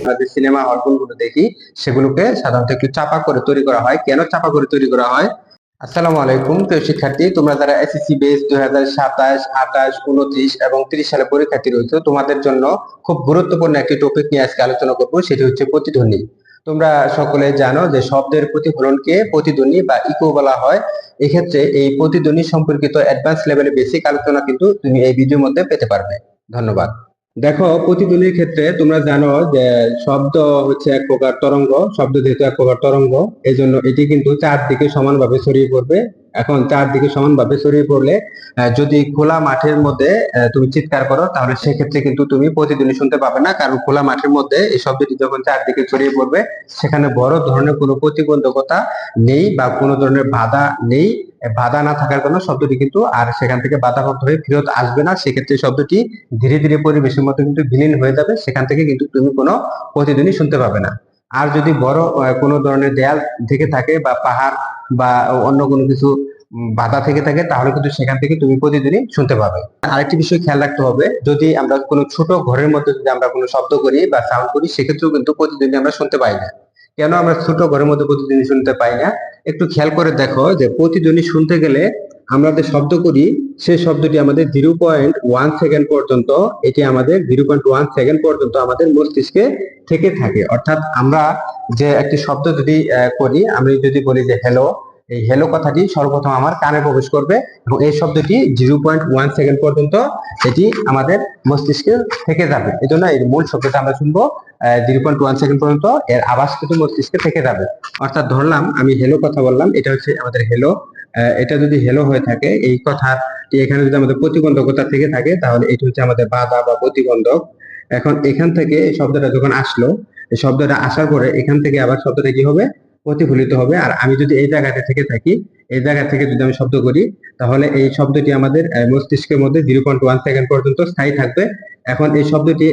আমাদের সিনেমা হলগুলো দেখি, সেগুলোকে সাধারণত একটু চাপা করে তৈরি করা হয়। কেন চাপা করে তৈরি করা হয়? আসসালামু আলাইকুম প্রিয় শিক্ষার্থী, তোমরা যারা এসএসসি বেস 2027, 28, 29 এবং 30 সালে পরীক্ষার্থী রয়েছে, তোমাদের জন্য খুব গুরুত্বপূর্ণ একটি টপিক নিয়ে আজকে আলোচনা করব, সেটি হচ্ছে প্রতিধ্বনি। তোমরা সকলে জানো যে শব্দের প্রতিফলনকে প্রতিধ্বনি বা ইকো বলা হয়। এক্ষেত্রে এই প্রতিধ্বনি সম্পর্কিত অ্যাডভান্স লেভেলের বেসিক আলোচনা কিন্তু তুমি এই ভিডিওর মধ্যে পেতে পারবে। ধন্যবাদ। দেখো, প্রতিধ্বনির ক্ষেত্রে তোমরা জানো যে শব্দ হচ্ছে এক প্রকার তরঙ্গ। শব্দ যেহেতু এক প্রকার তরঙ্গ, এই জন্য এটি কিন্তু চারদিকে সমানভাবে ছড়িয়ে পড়বে। এখন চারদিকে সমানভাবে ছড়িয়ে পড়লে যদি খোলা মাঠের মধ্যে তুমি চিৎকার করো, তাহলে সেক্ষেত্রে কিন্তু তুমি প্রতিধ্বনি শুনতে পাবে না, কারণ খোলা মাঠের মধ্যে এই শব্দটি যখন চারদিকে ছড়িয়ে পড়বে, সেখানে বড় ধরনের কোনো প্রতিবন্ধকতা নেই বা কোনো ধরনের বাধা নেই। বাধা না থাকার কারণে শব্দটি কিন্তু আর সেখান থেকে বাধাপ্রাপ্ত হয়ে ফেরত আসবে না। সেক্ষেত্রে শব্দটি ধীরে ধীরে পরিবেশের মধ্যে কিন্তু বিলীন হয়ে যাবে, সেখান থেকে কিন্তু তুমি কোনো প্রতিধ্বনি শুনতে পাবে না। আর যদি বড় কোনো ধরনের দেয়াল থেকে থাকে বা পাহাড় বা অন্য কোনো কিছু বাধা থেকে থাকে, তাহলে কিন্তু সেখান থেকে তুমি প্রতিধ্বনি শুনতে পাবে। আরেকটি বিষয় খেয়াল রাখতে হবে, যদি আমরা কোনো ছোট ঘরের মধ্যে যদি আমরা কোনো শব্দ করি বা সাউন্ড করি, সেক্ষেত্রেও কিন্তু প্রতিধ্বনি আমরা শুনতে পাই না। কেন আমরা ছোট ঘরের মধ্যে প্রতিধ্বনি শুনতে পাই না? একটু খেয়াল করে দেখো যে প্রতিধ্বনি শুনতে গেলে আমরা যে শব্দ করি, সেই শব্দটি আমাদের 0.1 সেকেন্ড পর্যন্ত, এটি আমাদের 0.1 সেকেন্ড পর্যন্ত আমাদের মস্তিষ্কে থেকে থাকে। অর্থাৎ আমরা যে একটি শব্দ যদি করি, আমি যদি বলি যে হ্যালো, এই হ্যালো কথাটি সর্বপ্রথম আমার কানে প্রবেশ করবে এবং এই শব্দটি 0.1 সেকেন্ড পর্যন্ত এটি আমাদের মস্তিষ্কে থেকে যাবে। এই জন্য এই মূল শব্দটা আমরা শুনবো 0.1 সেকেন্ড পর্যন্ত, এর আওয়াজ কিন্তু মস্তিষ্কে থেকে যাবে। অর্থাৎ ধরলাম আমি হ্যালো কথা বললাম, এটা হচ্ছে আমাদের হ্যালো। এটা যদি হ্যালো হয়ে থাকে, এই কথা এখানে যদি আমাদের প্রতিবন্ধকতা থেকে থাকে, তাহলে এটি হচ্ছে আমাদের বাধা বা প্রতিবন্ধক। এখন এখান থেকে এই শব্দটা যখন আসলো, এই শব্দটা আসার পরে এখান থেকে আবার শব্দটা কি হবে? প্রতিফলিত হবে। আর আমি যদি এই জায়গাতে থেকে থাকি, এই জায়গা থেকে যদি আমি শব্দ করি, তাহলে এই শব্দটি আমাদের মস্তিষ্কের মধ্যে 0.1 সেকেন্ড পর্যন্ত স্থায়ী থাকবে। এখন এই শব্দটি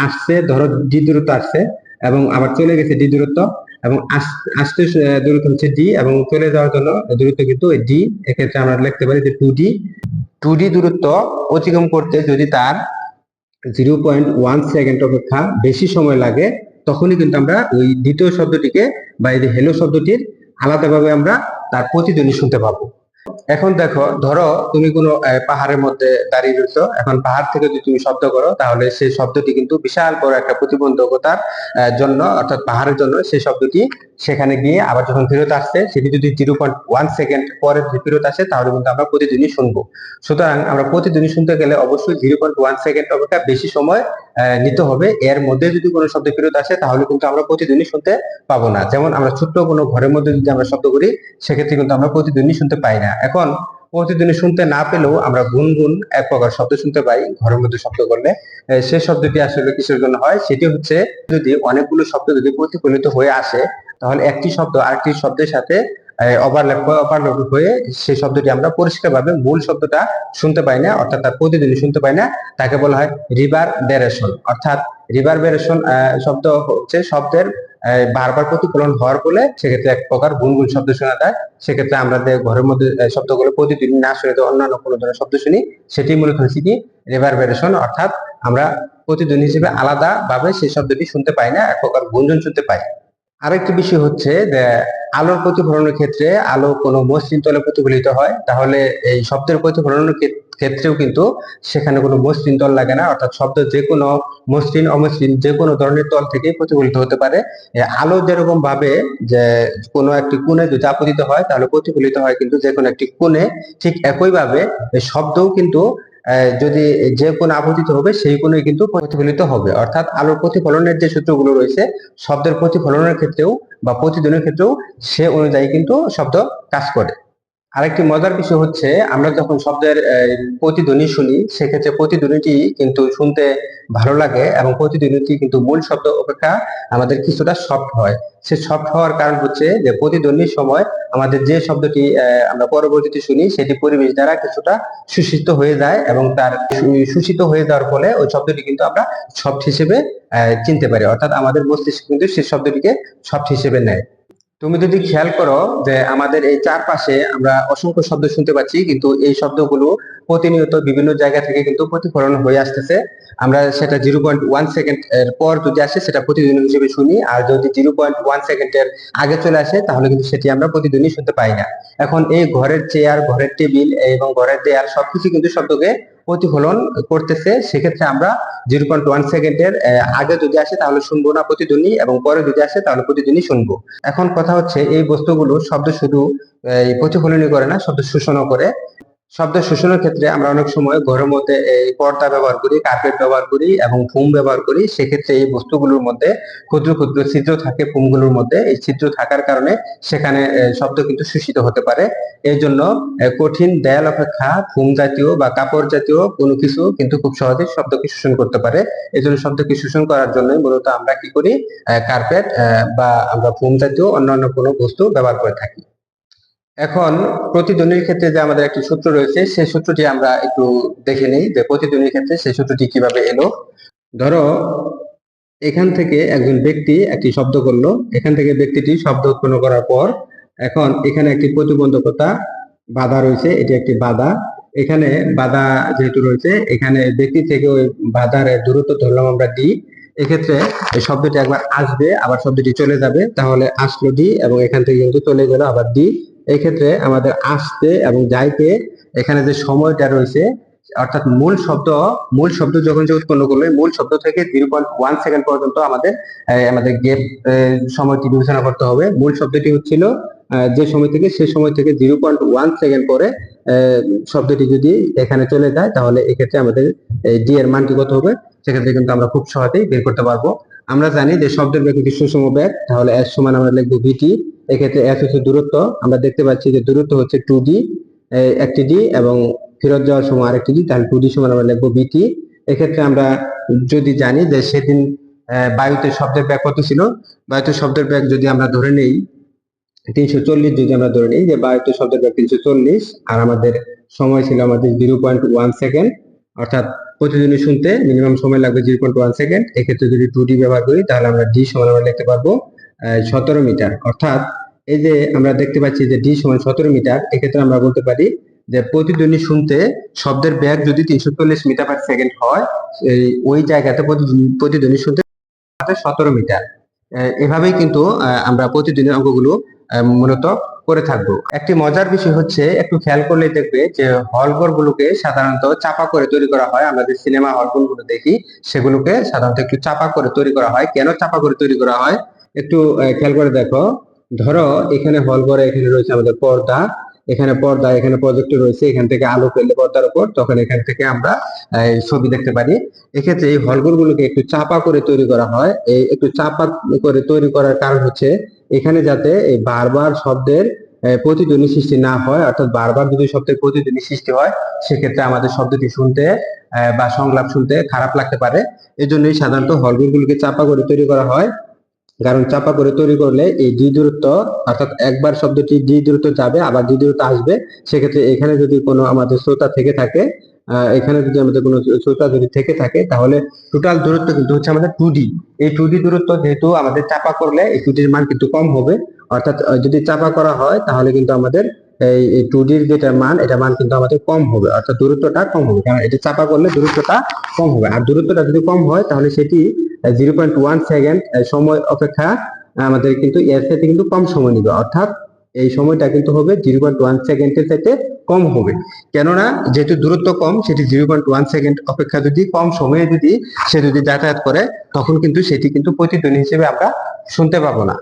আসছে, ধরো ডি দূরত্ব আসছে এবং আবার চলে গেছে ডি দূরত্ব, এবং আসতে দূরত্ব হচ্ছে ডি এবং চলে যাওয়ার জন্য দূরত্ব কিন্তু ডি। এক্ষেত্রে আমরা লিখতে পারি যে 2D। 2D দূরত্ব অতিক্রম করতে যদি তার 0.1 সেকেন্ড অপেক্ষা বেশি সময় লাগে, তখনই কিন্তু আমরা ওই দ্বিতীয় শব্দটিকে বা এই যে হ্যালো শব্দটির আলাদাভাবে আমরা তার প্রতিধ্বনি শুনতে পাবো। এখন দেখো, ধরো তুমি কোনো পাহাড়ের মধ্যে দাঁড়িয়ে রয়েছো। এখন পাহাড় থেকে যদি তুমি শব্দ করো, তাহলে সেই শব্দটি কিন্তু বিশাল বড় একটা প্রতিবন্ধকতার জন্য, অর্থাৎ পাহাড়ের জন্য সেই শব্দটি সেখানে গিয়ে আবার যখন ফেরত আসছে, সেটি যদি 0.1 সেকেন্ড পরে যদি ফেরত আসে, তাহলে কিন্তু আমরা প্রতিধ্বনি শুনবো। সুতরাং আমরা প্রতিধ্বনি শুনতে গেলে অবশ্যই 0.1 সেকেন্ড অপেক্ষা বেশি সময় নিতে হবে। এর মধ্যে যদি কোনো শব্দ ফেরত আসে, তাহলে কিন্তু আমরা প্রতিধ্বনি শুনতে পাবো না। যেমন আমরা ছোট্ট কোনো ঘরের মধ্যে যদি আমরা শব্দ করি, সেক্ষেত্রে কিন্তু আমরা প্রতিধ্বনি শুনতে পাই না। এখন প্রতিধ্বনি শুনতে না পেলেও আমরা গুনগুন এক প্রকার শব্দ শুনতে পাই ঘরের মধ্যে শব্দ করলে। সেই শব্দটি আসলে কিসের জন্য হয়? সেটি হচ্ছে, যদি অনেকগুলো শব্দ যদি প্রতিফলিত হয়ে আসে, তাহলে একটি শব্দ আরেকটি শব্দের সাথে ওভারল্যাপ হয়ে সেই শব্দটি আমরা পরিষ্কারভাবে মূল শব্দটা শুনতে পাই না, অর্থাৎ তার প্রতিধ্বনি শুনতে পাই না। তাকে বলা হয় রিভারবেরেশন। অর্থাৎ রিভারবেরেশন শব্দ হচ্ছে শব্দের বারবার প্রতিফলন হওয়ার ফলে সেক্ষেত্রে এক প্রকার গুনগুন শব্দ শোনা যায়। সেক্ষেত্রে আমরা যে ঘরের মধ্যে শব্দগুলো প্রতিদিন না শুনে অন্যান্য কোনো ধরনের শব্দ শুনি, সেটি মূলত হচ্ছে কি রিভারবেরেশন। অর্থাৎ আমরা প্রতিধ্বনি হিসেবে আলাদা ভাবে সেই শব্দটি শুনতে পাই না, এক প্রকার গুঞ্জন শুনতে পাই। আরেকটি বিষয় হচ্ছে যে আলোর প্রতিফলনের ক্ষেত্রে, আলো কোনো মসৃণ তলে প্রতিফলিত হয়, তাহলে এই শব্দের প্রতিফলনের ক্ষেত্রেও কিন্তু সেখানে কোনো মসৃণ তল লাগে না। অর্থাৎ শব্দ যে কোনো মসৃণ অমসৃণ যে কোনো ধরনের তল থেকে প্রতিফলিত হতে পারে। আলো যেরকম ভাবে যে কোনো একটি কোণে যদি আপতিত হয়, তাহলে প্রতিফলিত হয় কিন্তু যে কোনো একটি কোণে, ঠিক একইভাবে শব্দও কিন্তু যদি যে কোন আপতিত হবে, সেই কোণে কিন্তু প্রতিফলিত হবে। অর্থাৎ আলোর প্রতিফলনের যে সূত্রগুলো রয়েছে, শব্দের প্রতিফলনের ক্ষেত্রেও বা প্রতিধ্বনির ক্ষেত্রেও সে অনুযায়ী কিন্তু শব্দ কাজ করে। আরেকটি মজার বিষয় হচ্ছে, আমরা যখন শব্দের প্রতিধ্বনি শুনি, সেক্ষেত্রে প্রতিধ্বনিটি কিন্তু শুনতে ভালো লাগে এবং প্রতিধ্বনিটি কিন্তু মূল শব্দ অপেক্ষা আমাদের কিছুটা সফট হয়। সে সফট হওয়ার কারণ হচ্ছে যে প্রতিধ্বনির সময় আমাদের যে শব্দটি আমরা পরবর্তীতে শুনি, সেটি পরিবেশ দ্বারা কিছুটা শোষিত হয়ে যায় এবং তার শোষিত হয়ে যাওয়ার ফলে ওই শব্দটি কিন্তু আমরা সফট হিসেবে চিনতে পারি। অর্থাৎ আমাদের মস্তিষ্ক কিন্তু সেই শব্দটিকে সফট হিসেবে নেয়। তুমি যদি খেয়াল করো যে আমাদের এই চারপাশে আমরা অসংখ্য শব্দ শুনতে পাচ্ছি, কিন্তু এই শব্দগুলো প্রতিনিয়ত বিভিন্ন জায়গা থেকে কিন্তু প্রতিফলন হয়ে আসতেছে। আমরা সেটা 0.1 সেকেন্ড এর পর যদি আসে সেটা প্রতিধ্বনি হিসেবে শুনি, আর যদি 0.1 সেকেন্ডের আগে চলে আসে তাহলে কিন্তু সেটি আমরা প্রতিধ্বনি শুনতে পাই না। এখন এই ঘরের চেয়ার, ঘরের টেবিল এবং ঘরের দেয়াল সবকিছু কিন্তু শব্দকে প্রতিফলন করতেছে। সেক্ষেত্রে আমরা 0.1 সেকেন্ডের আগে যদি আসে তাহলে শুনবো না প্রতিধ্বনি, এবং পরে যদি আসে তাহলে প্রতিধ্বনি শুনবো। এখন কথা হচ্ছে এই বস্তুগুলো শব্দ শুধু প্রতিফলনই করে না, শব্দ শোষণও করে। শব্দ শোষণের ক্ষেত্রে আমরা অনেক সময় ঘরের মধ্যে এই পর্দা ব্যবহার করি, কার্পেট ব্যবহার করি এবং ফোম ব্যবহার করি। সেক্ষেত্রে এই বস্তুগুলোর মধ্যে ক্ষুদ্র ক্ষুদ্র ছিদ্র থাকে, ফোমগুলোর মধ্যে এই ছিদ্র থাকার কারণে সেখানে শব্দ কিন্তু শোষিত হতে পারে। এই জন্য কঠিন দেয়াল অপেক্ষা ফোম জাতীয় বা কাপড় জাতীয় কোনো কিছু কিন্তু খুব সহজে শব্দকে শোষণ করতে পারে। এই জন্য শব্দকে শোষণ করার জন্য মূলত আমরা কি করি, কার্পেট বা আমরা ফোম জাতীয় অন্যান্য কোনো বস্তু ব্যবহার করে থাকি। এখন প্রতিধ্বনির ক্ষেত্রে যে আমাদের একটি সূত্র রয়েছে, সেই সূত্রটি আমরা একটু দেখে নিই যে প্রতিধ্বনির ক্ষেত্রে সেই সূত্রটি কিভাবে এলো। ধরো এখান থেকে একজন ব্যক্তি একটি শব্দ করলো, এখান থেকে ব্যক্তিটি শব্দ উৎপন্ন করার পর এখন এখানে একটি প্রতিবন্ধকতা বাধা রয়েছে, এটি একটি বাধা। এখানে বাধা যেহেতু রয়েছে, এখানে ব্যক্তি থেকে ওই বাধার দূরত্ব ধরলাম আমরা ডি। এক্ষেত্রে এই শব্দটি একবার আসবে, আবার শব্দটি চলে যাবে, তাহলে আসলো ডি এবং এখান থেকে কিন্তু চলে গেল আবার ডি। এই ক্ষেত্রে আমাদের আসতে এবং যাইতে এখানে যে সময়টা রয়েছে, অর্থাৎ মূল শব্দ যখন যে উৎপন্ন করবে, মূল শব্দ থেকে 0.1 সেকেন্ড পর্যন্ত আমাদের গেপ সময়টি বিবেচনা করতে হবে। মূল শব্দটি হচ্ছিল যে সময় থেকে সে সময় থেকে 0.1 সেকেন্ড পরে শব্দটি যদি এখানে চলে যায়, তাহলে এক্ষেত্রে আমাদের ডি এর মানটি কত হবে সেক্ষেত্রে কিন্তু আমরা খুব সহজেই বের করতে পারবো। আমরা জানি যে শব্দের বেগ একটি সুষম বেগ, তাহলে এস সমান আমরা লিখবো ভিটি। এক্ষেত্রে এস হচ্ছে দূরত্ব, আমরা দেখতে পাচ্ছি যে দূরত্ব হচ্ছে 2d, একটি ডি, এবং ফেরত যাওয়ার সময় আরেকটি ডি, তাহলে 2d সমান আমরা লিখবো বিটি। এক্ষেত্রে আমরা যদি জানি যে সেদিন বায়ুতে শব্দের বেগ কত ছিল, বায়ুতে শব্দের বেগ যদি আমরা ধরে নেই 340, যদি আমরা ধরে নিই যে বায়ুতে শব্দের বেগ 340 আর আমাদের সময় ছিল আমাদের 0.1 সেকেন্ড, অর্থাৎ প্রতিদিনই শুনতে মিনিমাম সময় লাগবে 0.1 সেকেন্ড। এক্ষেত্রে যদি 2d ব্যবহার করি তাহলে আমরা ডি সমান আমরা লিখতে পারবো 17 মিটার। অর্থাৎ এই যে আমরা দেখতে পাচ্ছি যে ডি সমান 17 মিটার, এক্ষেত্রে আমরা বলতে পারি যে প্রতিধ্বনি শুনতে শব্দের বেগ যদি 340 মিটার পার সেকেন্ড হয়, ওই জায়গাতে প্রতিধ্বনি শুনতে 17 মিটার। এভাবেই কিন্তু আমরা প্রতিদিনের অঙ্কগুলো মূলত করে থাকবো। একটি মজার বিষয় হচ্ছে, একটু খেয়াল করলে দেখবে যে হলঘরগুলোকে সাধারণত চাপা করে তৈরি করা হয়। আমরা যে সিনেমা হলগুলো দেখি সেগুলোকে সাধারণত একটু চাপা করে তৈরি করা হয়। কেন চাপা করে তৈরি করা হয় একটু খেয়াল করে দেখো। ধরো এখানে হলঘরে এখানে রয়েছে আমাদের পর্দা, এখানে পর্দা, এখানে প্রজেক্টর রয়েছে, এখান থেকে আলো ফেললে পর্দার উপর, তখন এখান থেকে আমরা ছবি দেখতে পারি। এক্ষেত্রে এই হলঘরগুলোকে একটু চাপা করে তৈরি করা হয়। এই একটু চাপা করে তৈরি করার কারণ হচ্ছে এখানে যাতে এই বারবার শব্দের প্রতিধ্বনি সৃষ্টি না হয়, অর্থাৎ বারবার যদি শব্দের প্রতিধ্বনি সৃষ্টি হয় সেক্ষেত্রে আমাদের শব্দটি শুনতে বা সংলাপ শুনতে খারাপ লাগতে পারে। এই জন্যই সাধারণত হলঘরগুলোকে চাপা করে তৈরি করা হয়। কারণ চাপা করে তৈরি করলে এই ডি দূরত্ব, অর্থাৎ একবার শব্দটি ডি দূরত্ব যাবে আবার ডি দূরত্ব আসবে। সেক্ষেত্রে এখানে যদি কোনো আমাদের শ্রোতা থেকে থাকে, এখানে যদি আমাদের কোনো শ্রোতা যদি থেকে থাকে, তাহলে টোটাল দূরত্ব কিন্তু হচ্ছে আমাদের 2d। এই 2d দূরত্ব যেহেতু আমাদের চাপা করলে এই 2d-র মান কিন্তু কম হবে। অর্থাৎ যদি চাপা করা হয় তাহলে কিন্তু আমাদের এই 2d-র যেটা মান, এটা মান কিন্তু আমাদের কম হবে, অর্থাৎ দূরত্বটা কম হবে, কারণ এটা চাপা করলে দূরত্বটা কম হবে। আর দূরত্বটা যদি কম হয় তাহলে সেটি 0.1 সেকেন্ড সময় অপেক্ষা আমাদের কিন্তু এর সাথে কিন্তু কম সময় নিবে, অর্থাৎ এই সময়টা কিন্তু হবে 0.1 সেকেন্ডের চাইতে কম হবে। কেননা যেহেতু দূরত্ব কম, সেটি 0.1 সেকেন্ড অপেক্ষা যদি কম সময়ে যদি সে যদি যাতায়াত করে, তখন কিন্তু সেটি কিন্তু প্রতিধ্বনি হিসেবে আমরা শুনতে পাবো না।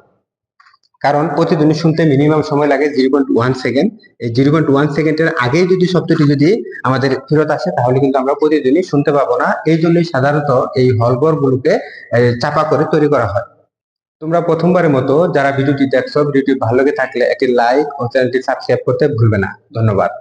কারণ প্রতিধ্বনি শুনতে মিনিমাম সময় লাগে 0.1 সেকেন্ড। এই 0.1 সেকেন্ডের আগে যদি শব্দটি যদি আমাদের ফেরত আসে তাহলে কিন্তু আমরা প্রতিধ্বনি শুনতে পাবো না। এই জন্যই সাধারণত এই হলঘরগুলোকে চাপা করে তৈরি করা হয়। তোমরা প্রথমবারের মতো যারা ভিডিওটি দেখছো, ভিডিওটি ভালো লেগে থাকলে একটি লাইক ও চ্যানেলটি সাবস্ক্রাইব করতে ভুলবে না। ধন্যবাদ।